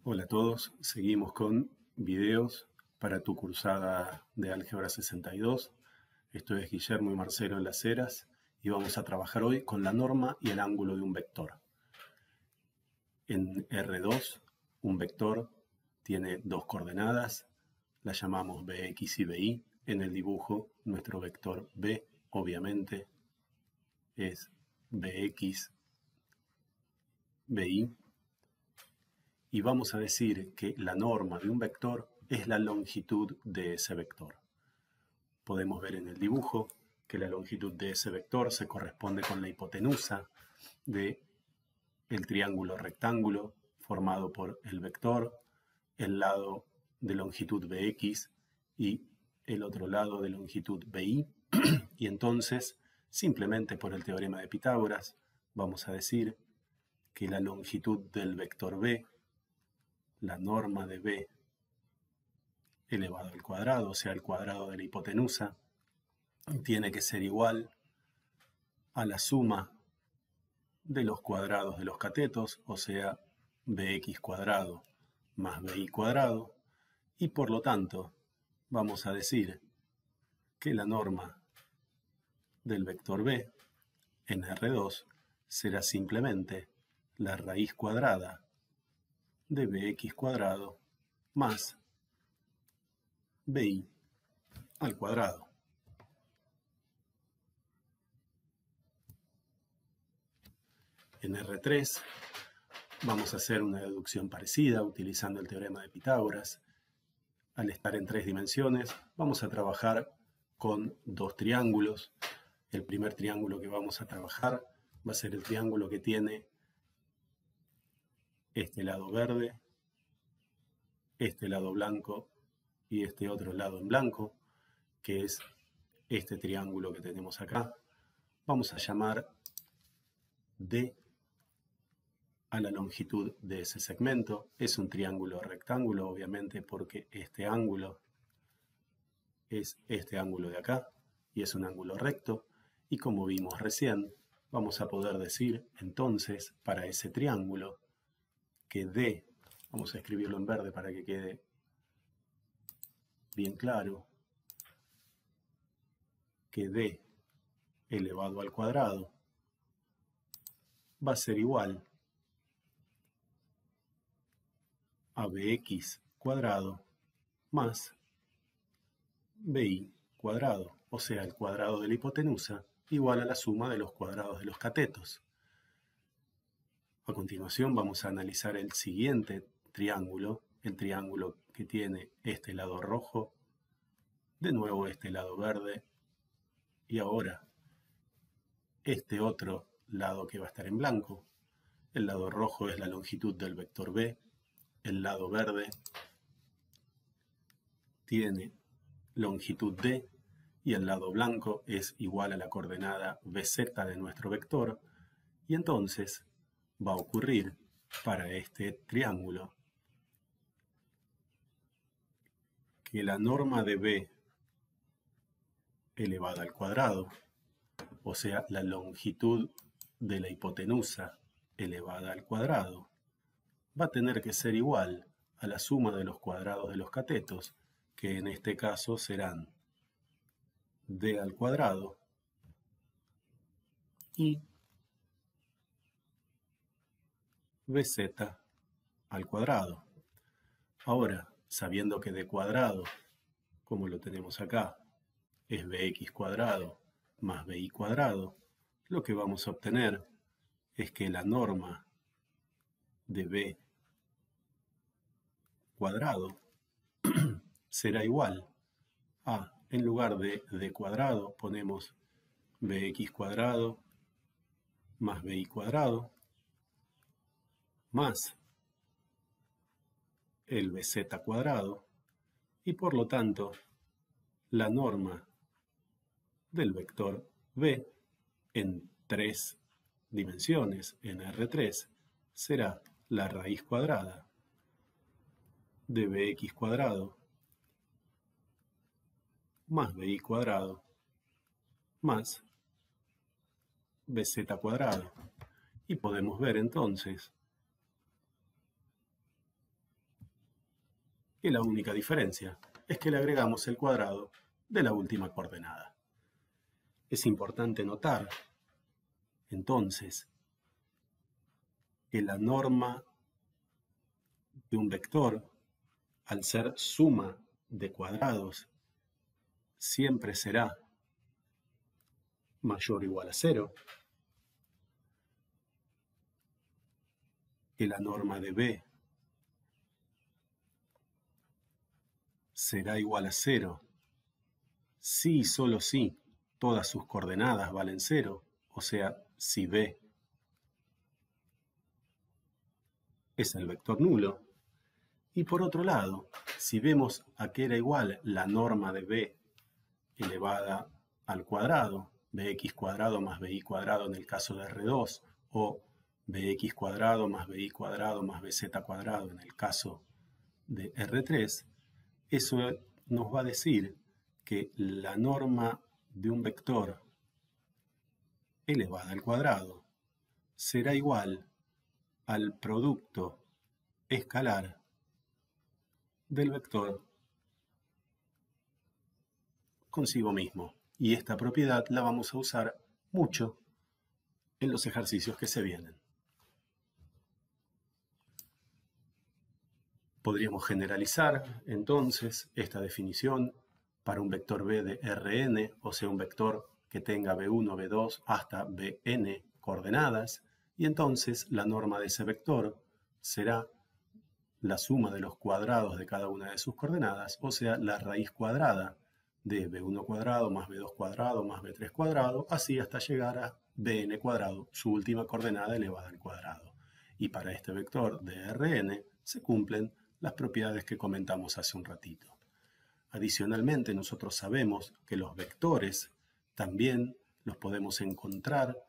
Hola a todos, seguimos con videos para tu cursada de Álgebra 62. Esto es Guillermo y Marcelo en Las Heras y vamos a trabajar hoy con la norma y el ángulo de un vector. En R2, un vector tiene dos coordenadas, las llamamos Bx y By. En el dibujo, nuestro vector B, obviamente, es Bx, By. Y vamos a decir que la norma de un vector es la longitud de ese vector. Podemos ver en el dibujo que la longitud de ese vector se corresponde con la hipotenusa del triángulo rectángulo formado por el vector, el lado de longitud Bx y el otro lado de longitud By. Y entonces, simplemente por el teorema de Pitágoras, vamos a decir que la longitud del vector B, la norma de B elevado al cuadrado, o sea, el cuadrado de la hipotenusa, tiene que ser igual a la suma de los cuadrados de los catetos, o sea, bx cuadrado más by cuadrado, y por lo tanto vamos a decir que la norma del vector B en R2 será simplemente la raíz cuadrada de bx cuadrado más by al cuadrado. En R3 vamos a hacer una deducción parecida utilizando el teorema de Pitágoras. Al estar en tres dimensiones, vamos a trabajar con dos triángulos. El primer triángulo que vamos a trabajar va a ser el triángulo que tiene este lado verde, este lado blanco y este otro lado en blanco, que es este triángulo que tenemos acá. Vamos a llamar D a la longitud de ese segmento. Es un triángulo rectángulo, obviamente, porque este ángulo es este ángulo de acá y es un ángulo recto. Y como vimos recién, vamos a poder decir entonces para ese triángulo que D, vamos a escribirlo en verde para que quede bien claro, que D elevado al cuadrado va a ser igual a bx cuadrado más by cuadrado, o sea, el cuadrado de la hipotenusa igual a la suma de los cuadrados de los catetos. A continuación vamos a analizar el siguiente triángulo, el triángulo que tiene este lado rojo, de nuevo este lado verde, y ahora este otro lado que va a estar en blanco. El lado rojo es la longitud del vector B, el lado verde tiene longitud D y el lado blanco es igual a la coordenada BZ de nuestro vector, y entonces va a ocurrir para este triángulo que la norma de B elevada al cuadrado, o sea, la longitud de la hipotenusa elevada al cuadrado, va a tener que ser igual a la suma de los cuadrados de los catetos, que en este caso serán D al cuadrado y BZ al cuadrado. Ahora, sabiendo que D cuadrado, como lo tenemos acá, es bx cuadrado más by cuadrado, lo que vamos a obtener es que la norma de b cuadrado será igual a, en lugar de d cuadrado, ponemos bx cuadrado más by cuadrado más el bz cuadrado, y por lo tanto la norma del vector b en tres dimensiones, en R3, será la raíz cuadrada de bx cuadrado más by cuadrado más bz cuadrado. Y podemos ver entonces que la única diferencia es que le agregamos el cuadrado de la última coordenada. Es importante notar, entonces, que la norma de un vector, al ser suma de cuadrados, siempre será mayor o igual a 0, que la norma de B será igual a 0 si y solo si todas sus coordenadas valen 0, o sea, si B es el vector nulo. Y por otro lado, si vemos a qué era igual la norma de B elevada al cuadrado, bx cuadrado más bi cuadrado en el caso de R2, o bx cuadrado más bi cuadrado más bz cuadrado en el caso de R3, eso nos va a decir que la norma de un vector elevada al cuadrado será igual al producto escalar del vector consigo mismo. Y esta propiedad la vamos a usar mucho en los ejercicios que se vienen. Podríamos generalizar entonces esta definición para un vector B de Rn, o sea, un vector que tenga B1, B2 hasta Bn coordenadas, y entonces la norma de ese vector será la suma de los cuadrados de cada una de sus coordenadas, o sea, la raíz cuadrada de B1 cuadrado más B2 cuadrado más B3 cuadrado, así hasta llegar a Bn cuadrado, su última coordenada elevada al cuadrado. Y para este vector de Rn se cumplen las propiedades que comentamos hace un ratito. Adicionalmente, nosotros sabemos que los vectores también los podemos encontrar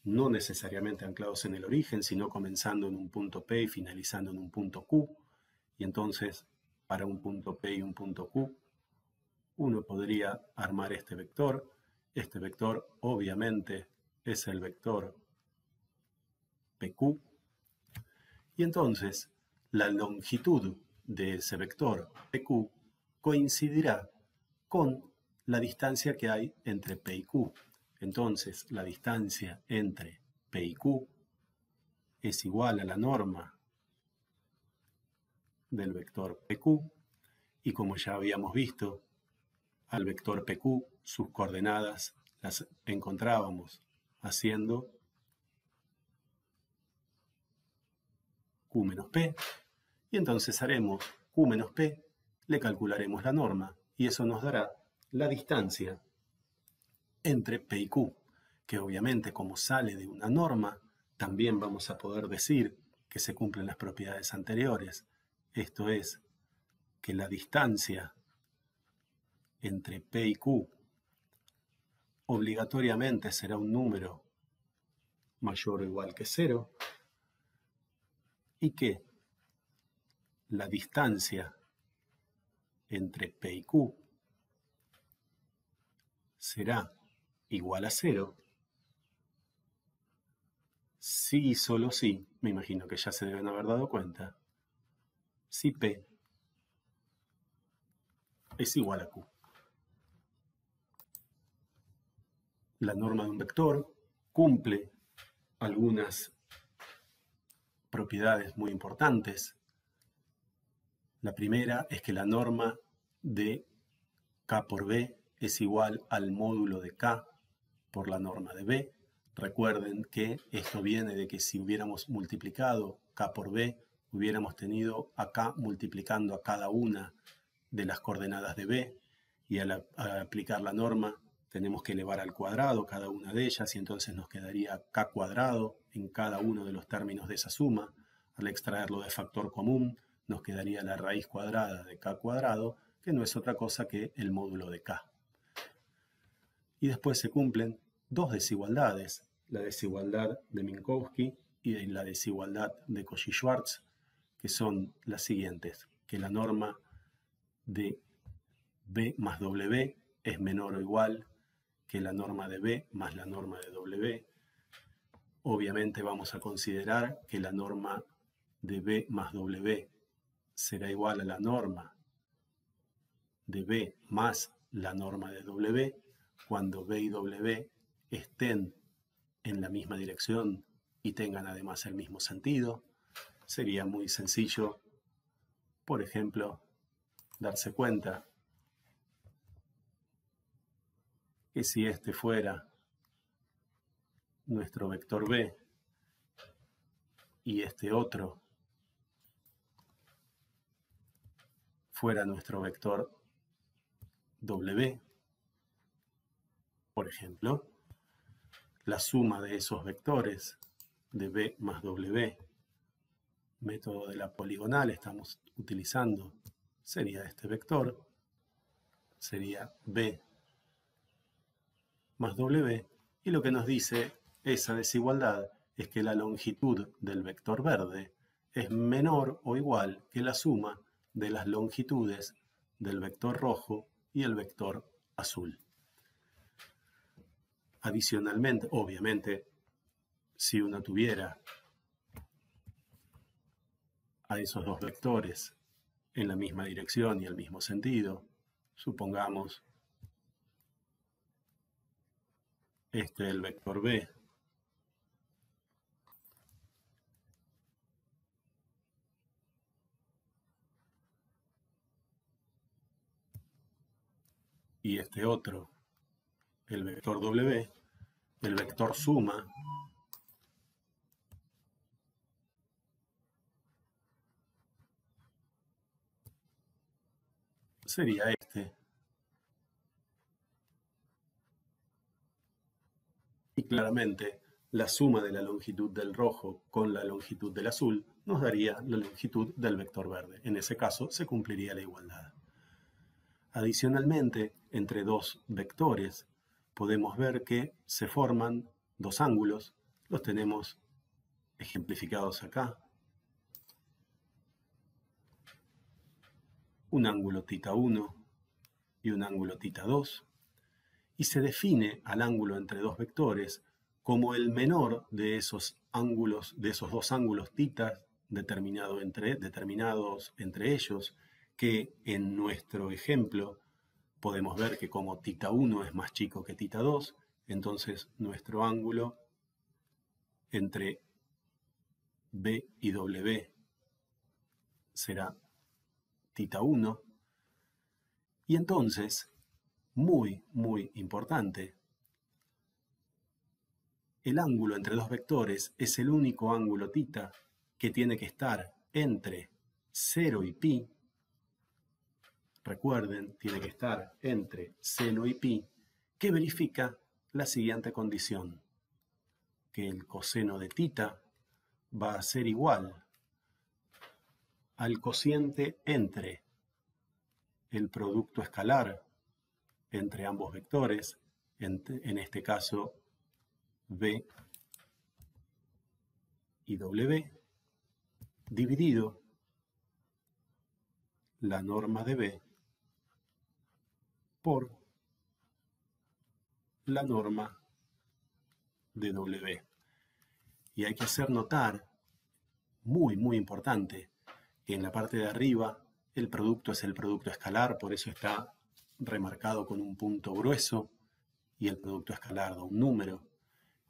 no necesariamente anclados en el origen, sino comenzando en un punto P y finalizando en un punto Q. Y entonces, para un punto P y un punto Q, uno podría armar este vector. Este vector, obviamente, es el vector PQ. Y entonces, la longitud de ese vector PQ coincidirá con la distancia que hay entre P y Q. Entonces, la distancia entre P y Q es igual a la norma del vector PQ, y como ya habíamos visto, al vector PQ sus coordenadas las encontrábamos haciendo Q menos P, y entonces haremos Q menos P, le calcularemos la norma, y eso nos dará la distancia entre P y Q, que obviamente como sale de una norma, también vamos a poder decir que se cumplen las propiedades anteriores. Esto es, que la distancia entre P y Q obligatoriamente será un número mayor o igual que 0, y que la distancia entre P y Q será igual a 0 si y solo si, me imagino que ya se deben haber dado cuenta, si P es igual a Q. La norma de un vector cumple algunas propiedades muy importantes. La primera es que la norma de K por B es igual al módulo de K por la norma de B. Recuerden que esto viene de que si hubiéramos multiplicado K por B, hubiéramos tenido a K multiplicando a cada una de las coordenadas de B, y al aplicar la norma tenemos que elevar al cuadrado cada una de ellas, y entonces nos quedaría K cuadrado en cada uno de los términos de esa suma. Al extraerlo de factor común, nos quedaría la raíz cuadrada de K cuadrado, que no es otra cosa que el módulo de K. Y después se cumplen dos desigualdades, la desigualdad de Minkowski y la desigualdad de Cauchy-Schwarz, que son las siguientes: que la norma de B más W es menor o igual que la norma de B más la norma de W. Obviamente vamos a considerar que la norma de B más W será igual a la norma de B más la norma de W cuando B y W estén en la misma dirección y tengan además el mismo sentido. Sería muy sencillo, por ejemplo, darse cuenta que si este fuera nuestro vector B y este otro fuera nuestro vector W, por ejemplo, la suma de esos vectores de B más W, método de la poligonal estamos utilizando, sería este vector, sería B más W, y lo que nos dice esa desigualdad es que la longitud del vector verde es menor o igual que la suma de las longitudes del vector rojo y el vector azul. Adicionalmente, obviamente, si uno tuviera a esos dos vectores en la misma dirección y el mismo sentido, supongamos este el vector B y este otro el vector W, el vector suma sería este. Y claramente la suma de la longitud del rojo con la longitud del azul nos daría la longitud del vector verde. En ese caso se cumpliría la igualdad. Adicionalmente, entre dos vectores podemos ver que se forman dos ángulos. Los tenemos ejemplificados acá. Un ángulo θ1 y un ángulo θ2. Y se define al ángulo entre dos vectores como el menor de esos ángulos, de esos dos ángulos θ determinados entre ellos, que en nuestro ejemplo podemos ver que como θ1 es más chico que θ2, entonces nuestro ángulo entre B y W será θ1. Y entonces, muy importante, el ángulo entre dos vectores es el único ángulo θ que tiene que estar entre 0 y pi. Recuerden, tiene que estar entre seno y pi, que verifica la siguiente condición, que el coseno de θ va a ser igual al cociente entre el producto escalar entre ambos vectores, en este caso B y W, dividido la norma de B por la norma de W. Y hay que hacer notar, muy importante, que en la parte de arriba el producto es el producto escalar, por eso está remarcado con un punto grueso, y el producto escalar da un número.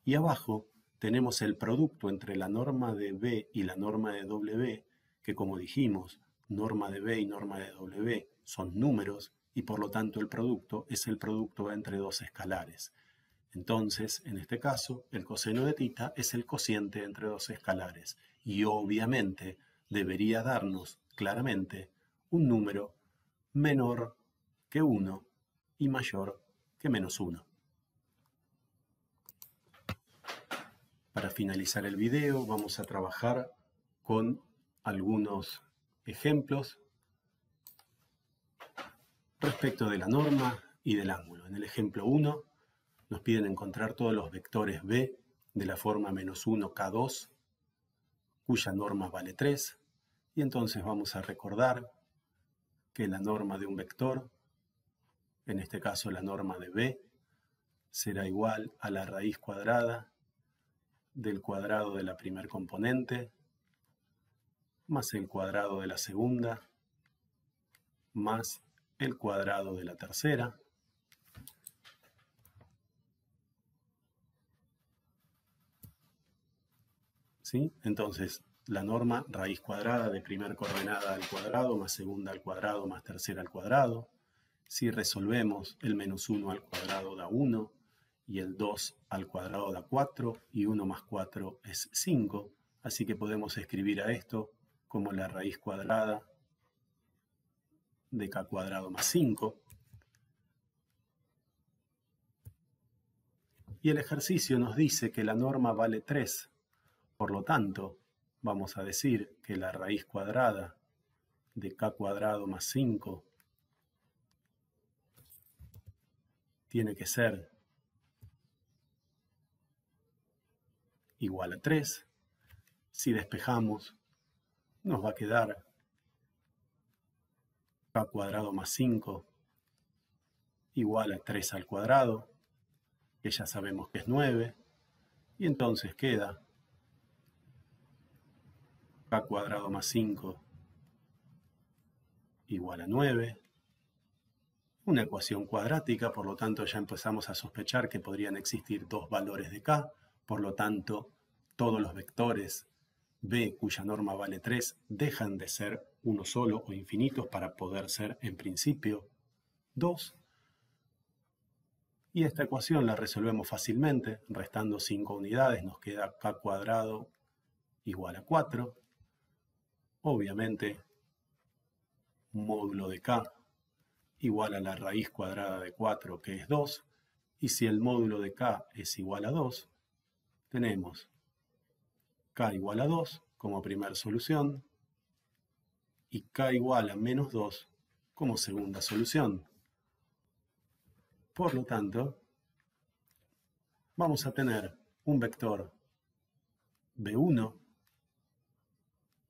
Y abajo tenemos el producto entre la norma de B y la norma de W, que como dijimos, norma de B y norma de W son números, y por lo tanto el producto es el producto entre dos escalares. Entonces, en este caso, el coseno de θ es el cociente entre dos escalares, y obviamente debería darnos claramente un número menor que 1 y mayor que menos 1. Para finalizar el video vamos a trabajar con algunos ejemplos respecto de la norma y del ángulo. En el ejemplo 1 nos piden encontrar todos los vectores B de la forma menos 1 K2, cuya norma vale 3, y entonces vamos a recordar que la norma de un vector, en este caso la norma de B, será igual a la raíz cuadrada del cuadrado de la primer componente más el cuadrado de la segunda, más el cuadrado de la tercera. ¿Sí? Entonces, la norma raíz cuadrada de primera coordenada al cuadrado, más segunda al cuadrado, más tercera al cuadrado. Si resolvemos, el menos 1 al cuadrado da 1, y el 2 al cuadrado da 4, y 1 más 4 es 5. Así que podemos escribir a esto como la raíz cuadrada de k cuadrado más 5. Y el ejercicio nos dice que la norma vale 3. Por lo tanto, vamos a decir que la raíz cuadrada de k cuadrado más 5 tiene que ser igual a 3. Si despejamos, nos va a quedar k cuadrado más 5 igual a 3 al cuadrado, que ya sabemos que es 9, y entonces queda k cuadrado más 5 igual a 9. Una ecuación cuadrática, por lo tanto ya empezamos a sospechar que podrían existir dos valores de k, por lo tanto todos los vectores b cuya norma vale 3 dejan de ser uno solo o infinitos para poder ser en principio 2. Y esta ecuación la resolvemos fácilmente, restando 5 unidades nos queda k cuadrado igual a 4. Obviamente, módulo de k igual a la raíz cuadrada de 4, que es 2, y si el módulo de k es igual a 2, tenemos k igual a 2 como primera solución y k igual a menos 2 como segunda solución. Por lo tanto, vamos a tener un vector b1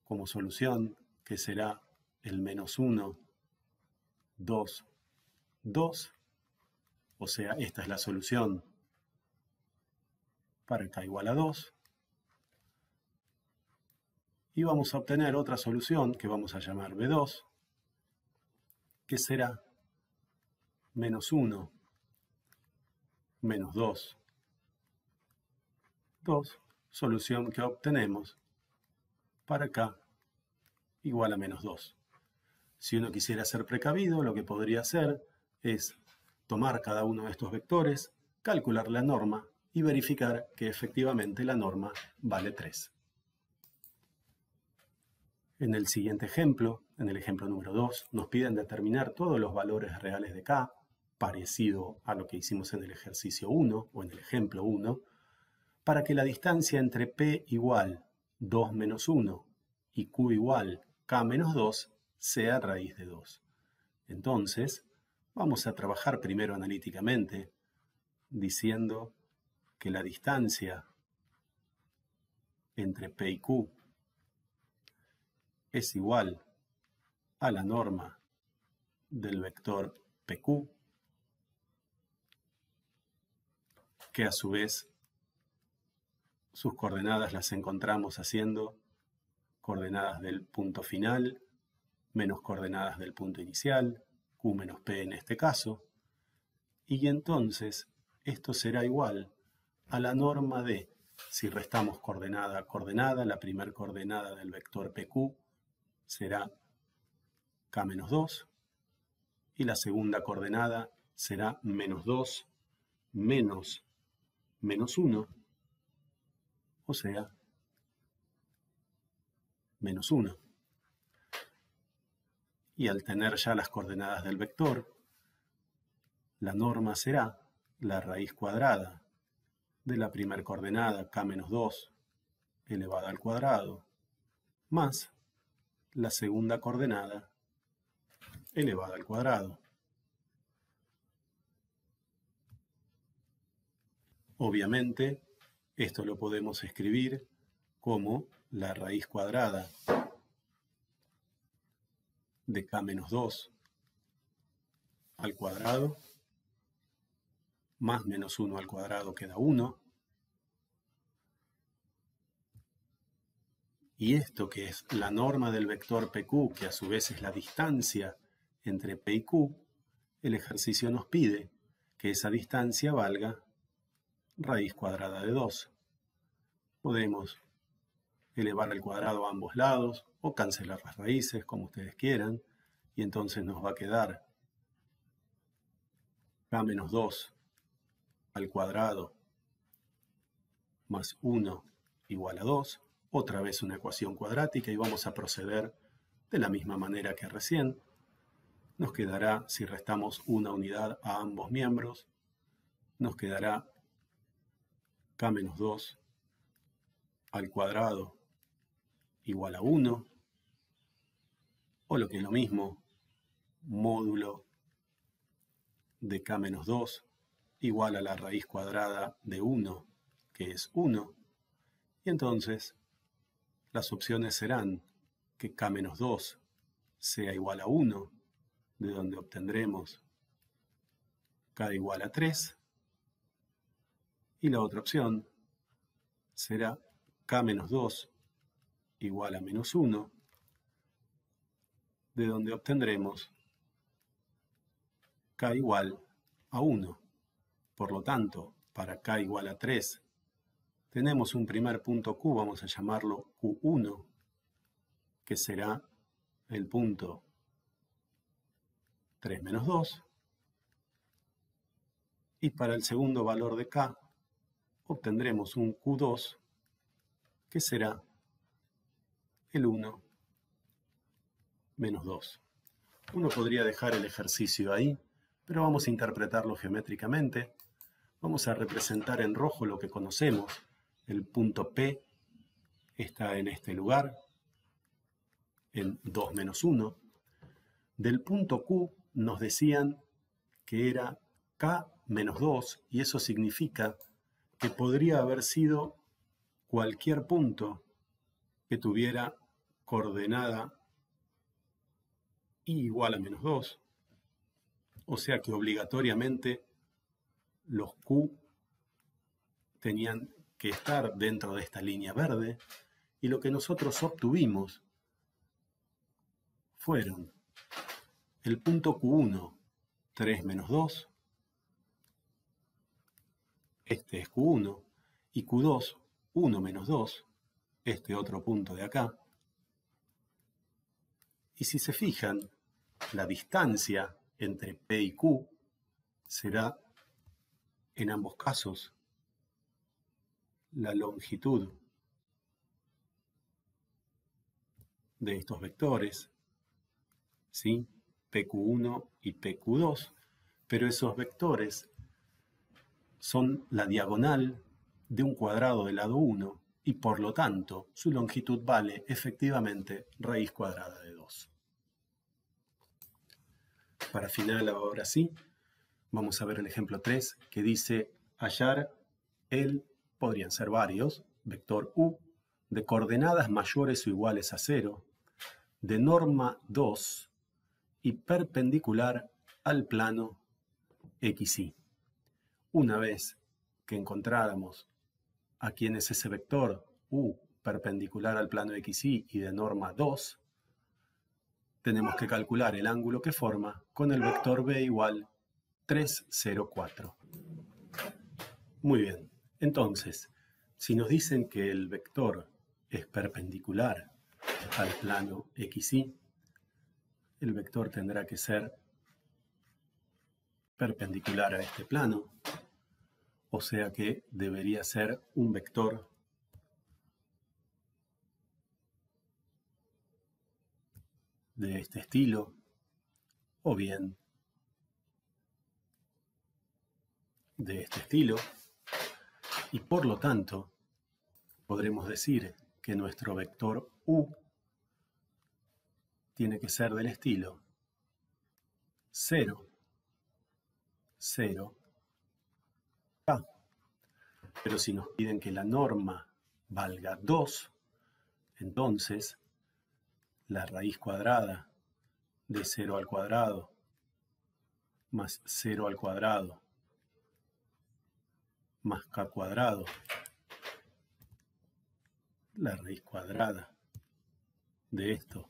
como solución, que será el menos 1, 2, 2, o sea, esta es la solución para k igual a 2. Y vamos a obtener otra solución que vamos a llamar b2, que será menos 1, menos 2, 2, solución que obtenemos para k igual a menos 2. Si uno quisiera ser precavido, lo que podría hacer es tomar cada uno de estos vectores, calcular la norma y verificar que efectivamente la norma vale 3. En el siguiente ejemplo, en el ejemplo número 2, nos piden determinar todos los valores reales de k, parecido a lo que hicimos en el ejercicio 1 o en el ejemplo 1, para que la distancia entre p igual 2 menos 1 y q igual k menos 2 sea raíz de 2. Entonces, vamos a trabajar primero analíticamente diciendo que la distancia entre p y q es igual a la norma del vector pq, que a su vez sus coordenadas las encontramos haciendo coordenadas del punto final menos coordenadas del punto inicial, q menos p en este caso, y entonces esto será igual a la norma de, si restamos coordenada a coordenada, la primera coordenada del vector pq será k menos 2, y la segunda coordenada será menos 2 menos menos 1, o sea, menos 1. Y al tener ya las coordenadas del vector, la norma será la raíz cuadrada de la primera coordenada k menos 2 elevada al cuadrado más la segunda coordenada elevada al cuadrado. Obviamente, esto lo podemos escribir como la raíz cuadrada de k menos 2 al cuadrado más menos 1 al cuadrado que da 1, Y esto, que es la norma del vector PQ, que a su vez es la distancia entre P y Q, el ejercicio nos pide que esa distancia valga raíz cuadrada de 2. Podemos elevar al cuadrado a ambos lados o cancelar las raíces, como ustedes quieran, y entonces nos va a quedar k menos 2 al cuadrado más 1 igual a 2, otra vez una ecuación cuadrática, y vamos a proceder de la misma manera que recién. Nos quedará, si restamos una unidad a ambos miembros, nos quedará k menos 2 al cuadrado igual a 1, o lo que es lo mismo, módulo de k menos 2 igual a la raíz cuadrada de 1, que es 1, y entonces las opciones serán que k menos 2 sea igual a 1, de donde obtendremos k igual a 3, y la otra opción será k menos 2 igual a menos 1, de donde obtendremos k igual a 1. Por lo tanto, para k igual a 3, tenemos un primer punto Q, vamos a llamarlo Q1, que será el punto 3 menos 2. Y para el segundo valor de k, obtendremos un Q2, que será el 1 menos 2. Uno podría dejar el ejercicio ahí, pero vamos a interpretarlo geométricamente. Vamos a representar en rojo lo que conocemos. El punto P está en este lugar, en 2 menos 1. Del punto Q nos decían que era K menos 2, y eso significa que podría haber sido cualquier punto que tuviera coordenada y igual a menos 2. O sea que obligatoriamente los Q tenían que estar dentro de esta línea verde, y lo que nosotros obtuvimos fueron el punto Q1, 3 menos 2, este es Q1, y Q2, 1 menos 2, este otro punto de acá. Y si se fijan, la distancia entre P y Q será, en ambos casos, la longitud de estos vectores, ¿sí? PQ1 y PQ2, pero esos vectores son la diagonal de un cuadrado del lado 1, y por lo tanto su longitud vale efectivamente raíz cuadrada de 2. Para final, ahora sí, vamos a ver el ejemplo 3, que dice hallar podrían ser varios, vector U, de coordenadas mayores o iguales a 0, de norma 2 y perpendicular al plano XY. Una vez que encontráramos a quién es ese vector U perpendicular al plano XY y de norma 2, tenemos que calcular el ángulo que forma con el vector B igual 3, 0, 4. Muy bien, entonces, si nos dicen que el vector es perpendicular al plano XY, el vector tendrá que ser perpendicular a este plano, o sea que debería ser un vector de este estilo, o bien de este estilo, y por lo tanto podremos decir que nuestro vector U tiene que ser del estilo 0, 0, K. Pero si nos piden que la norma valga 2, entonces la raíz cuadrada de 0 al cuadrado más 0 al cuadrado más k cuadrado, la raíz cuadrada de esto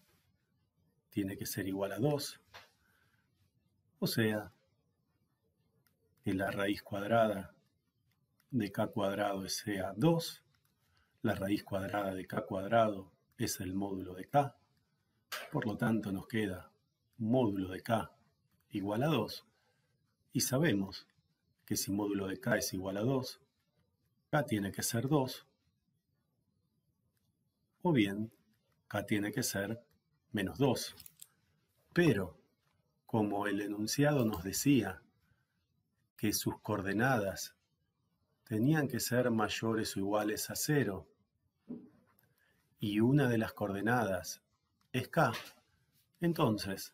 tiene que ser igual a 2, o sea, que la raíz cuadrada de k cuadrado sea 2, la raíz cuadrada de k cuadrado es el módulo de k, por lo tanto nos queda módulo de k igual a 2, y sabemos que si módulo de k es igual a 2, k tiene que ser 2, o bien k tiene que ser menos 2. Pero, como el enunciado nos decía que sus coordenadas tenían que ser mayores o iguales a 0, y una de las coordenadas es k, entonces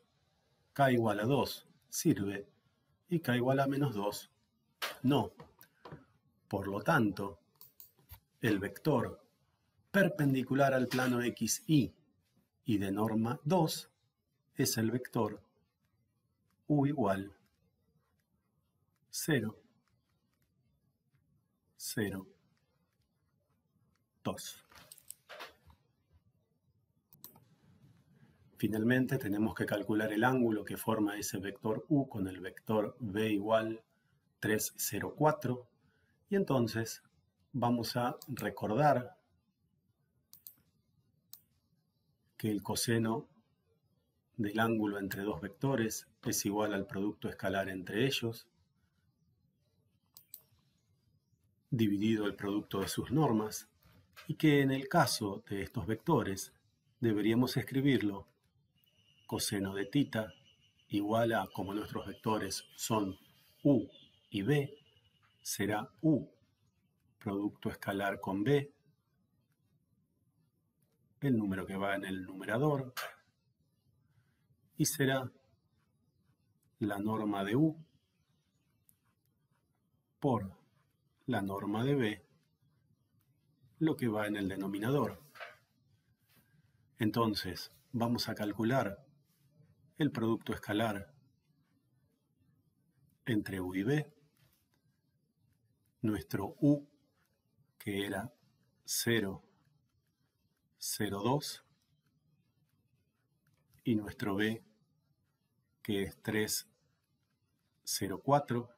k igual a 2 sirve y k igual a menos 2 no. Por lo tanto, el vector perpendicular al plano XY y de norma 2 es el vector u igual 0, 0, 2. Finalmente tenemos que calcular el ángulo que forma ese vector u con el vector v igual 3, 0, 4. Y entonces vamos a recordar que el coseno del ángulo entre dos vectores es igual al producto escalar entre ellos, dividido el producto de sus normas, y que en el caso de estos vectores deberíamos escribirlo coseno de tita igual a, como nuestros vectores son u y b, será u producto escalar con b, el número que va en el numerador, y será la norma de u por la norma de b, lo que va en el denominador. Entonces, vamos a calcular el producto escalar entre u y b. Nuestro u, que era 0, 0, 2, y nuestro b, que es 3, 0, 4.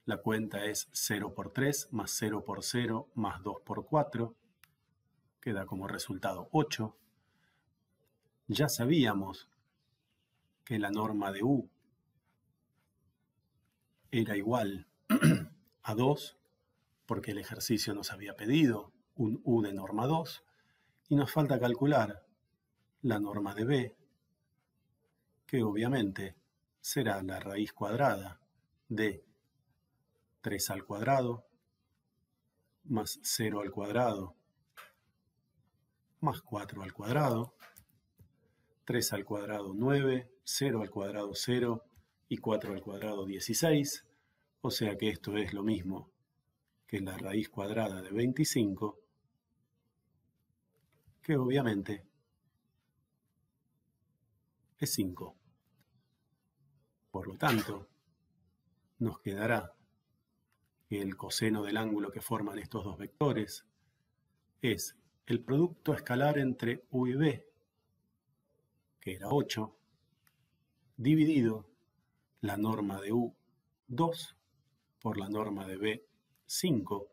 La cuenta es 0 por 3 más 0 por 0 más 2 por 4. Queda como resultado 8. Ya sabíamos que la norma de u era igual a 2, porque el ejercicio nos había pedido un u de norma 2, y nos falta calcular la norma de b, que obviamente será la raíz cuadrada de 3 al cuadrado más 0 al cuadrado más 4 al cuadrado, 3 al cuadrado 9, 0 al cuadrado 0 y 4 al cuadrado 16, o sea que esto es lo mismo que la raíz cuadrada de 25, que obviamente es 5. Por lo tanto, nos quedará que el coseno del ángulo que forman estos dos vectores es el producto escalar entre u y b, que era 8, dividido la norma de u 2 por la norma de b 5.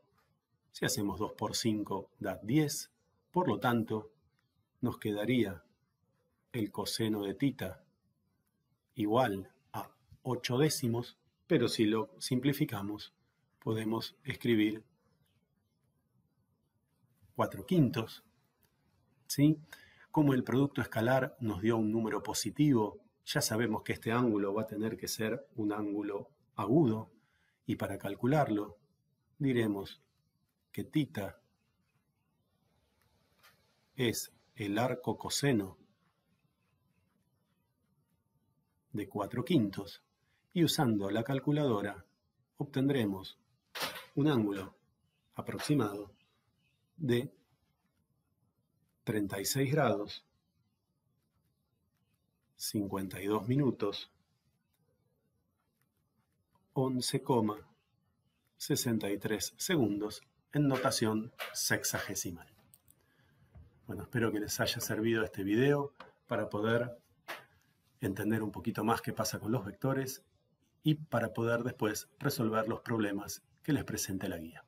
Si hacemos 2 por 5 da 10, por lo tanto nos quedaría el coseno de tita igual a 8 décimos, pero si lo simplificamos podemos escribir 4 quintos, ¿sí? Como el producto escalar nos dio un número positivo, ya sabemos que este ángulo va a tener que ser un ángulo agudo, y para calcularlo diremos que tita es el arco coseno de 4 quintos, y usando la calculadora obtendremos un ángulo aproximado de 36 grados, 52 minutos, 11,63 segundos en notación sexagesimal. Bueno, espero que les haya servido este video para poder entender un poquito más qué pasa con los vectores y para poder después resolver los problemas que les presente la guía.